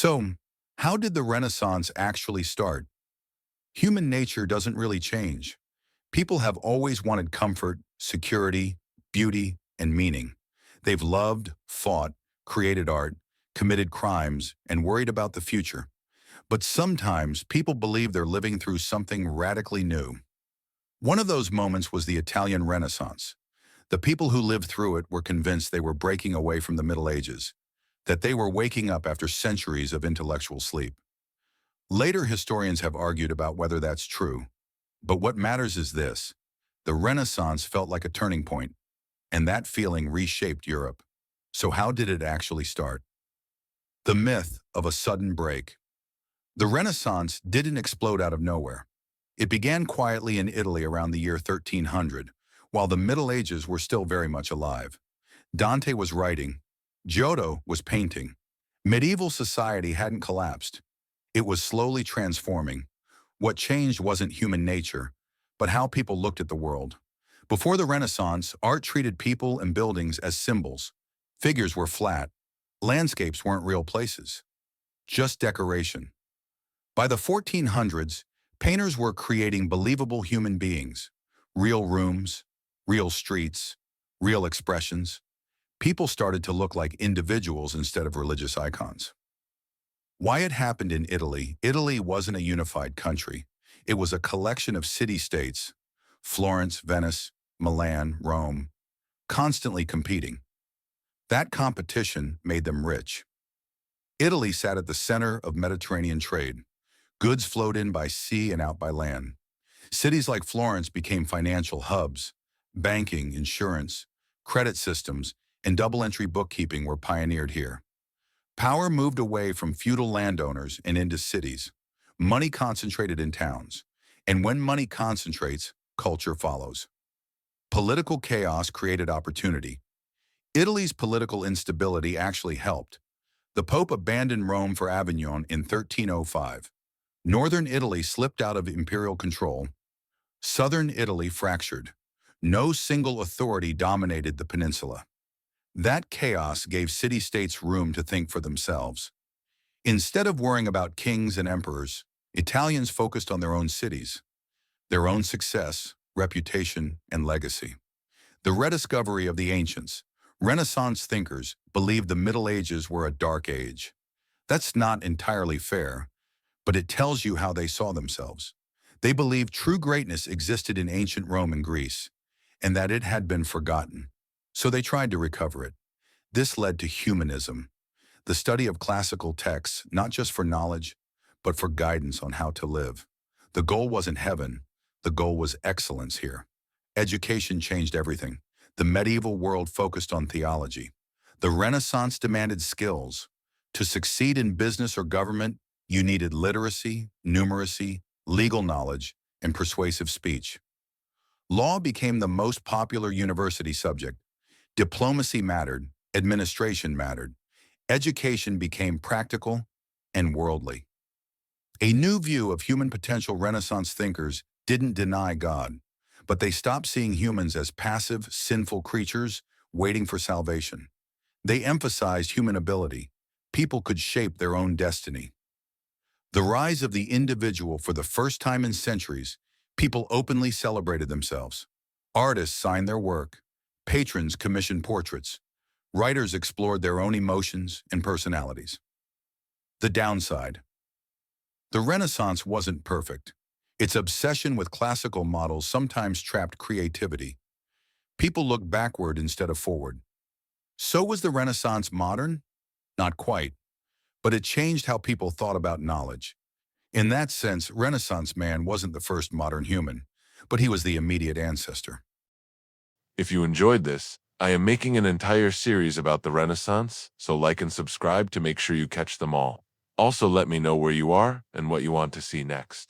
So, how did the Renaissance actually start? Human nature doesn't really change. People have always wanted comfort, security, beauty, and meaning. They've loved, fought, created art, committed crimes, and worried about the future. But sometimes people believe they're living through something radically new. One of those moments was the Italian Renaissance. The people who lived through it were convinced they were breaking away from the Middle Ages, that they were waking up after centuries of intellectual sleep. Later historians have argued about whether that's true, but what matters is this. The Renaissance felt like a turning point, and that feeling reshaped Europe. So how did it actually start? The myth of a sudden break. The Renaissance didn't explode out of nowhere. It began quietly in Italy around the year 1300, while the Middle Ages were still very much alive. Dante was writing, Giotto was painting. Medieval society hadn't collapsed. It was slowly transforming. What changed wasn't human nature, but how people looked at the world. Before the Renaissance, art treated people and buildings as symbols. Figures were flat. Landscapes weren't real places, just decoration. By the 1400s, painters were creating believable human beings, real rooms, real streets, real expressions. People started to look like individuals instead of religious icons. Why it happened in Italy? Italy wasn't a unified country. It was a collection of city-states, Florence, Venice, Milan, Rome, constantly competing. That competition made them rich. Italy sat at the center of Mediterranean trade. Goods flowed in by sea and out by land. Cities like Florence became financial hubs. Banking, insurance, credit systems, and double-entry bookkeeping were pioneered here. Power moved away from feudal landowners and into cities. Money concentrated in towns. And when money concentrates, culture follows. Political chaos created opportunity. Italy's political instability actually helped. The Pope abandoned Rome for Avignon in 1305. Northern Italy slipped out of imperial control. Southern Italy fractured. No single authority dominated the peninsula. That chaos gave city-states room to think for themselves. Instead of worrying about kings and emperors, Italians focused on their own cities, their own success, reputation, and legacy. The rediscovery of the ancients, Renaissance thinkers, believed the Middle Ages were a dark age. That's not entirely fair, but it tells you how they saw themselves. They believed true greatness existed in ancient Rome and Greece, and that it had been forgotten. So they tried to recover it. This led to humanism, the study of classical texts, not just for knowledge, but for guidance on how to live. The goal wasn't heaven. The goal was excellence here. Education changed everything. The medieval world focused on theology. The Renaissance demanded skills. To succeed in business or government, you needed literacy, numeracy, legal knowledge, and persuasive speech. Law became the most popular university subject. Diplomacy mattered, administration mattered. Education became practical and worldly. A new view of human potential. Renaissance thinkers didn't deny God, but they stopped seeing humans as passive, sinful creatures waiting for salvation. They emphasized human ability. People could shape their own destiny. The rise of the individual. For the first time in centuries, people openly celebrated themselves. Artists signed their work. Patrons commissioned portraits. Writers explored their own emotions and personalities. The downside. The Renaissance wasn't perfect. Its obsession with classical models sometimes trapped creativity. People looked backward instead of forward. So was the Renaissance modern? Not quite, but it changed how people thought about knowledge. In that sense, Renaissance man wasn't the first modern human, but he was the immediate ancestor. If you enjoyed this, I am making an entire series about the Renaissance, so like and subscribe to make sure you catch them all. Also let me know where you are and what you want to see next.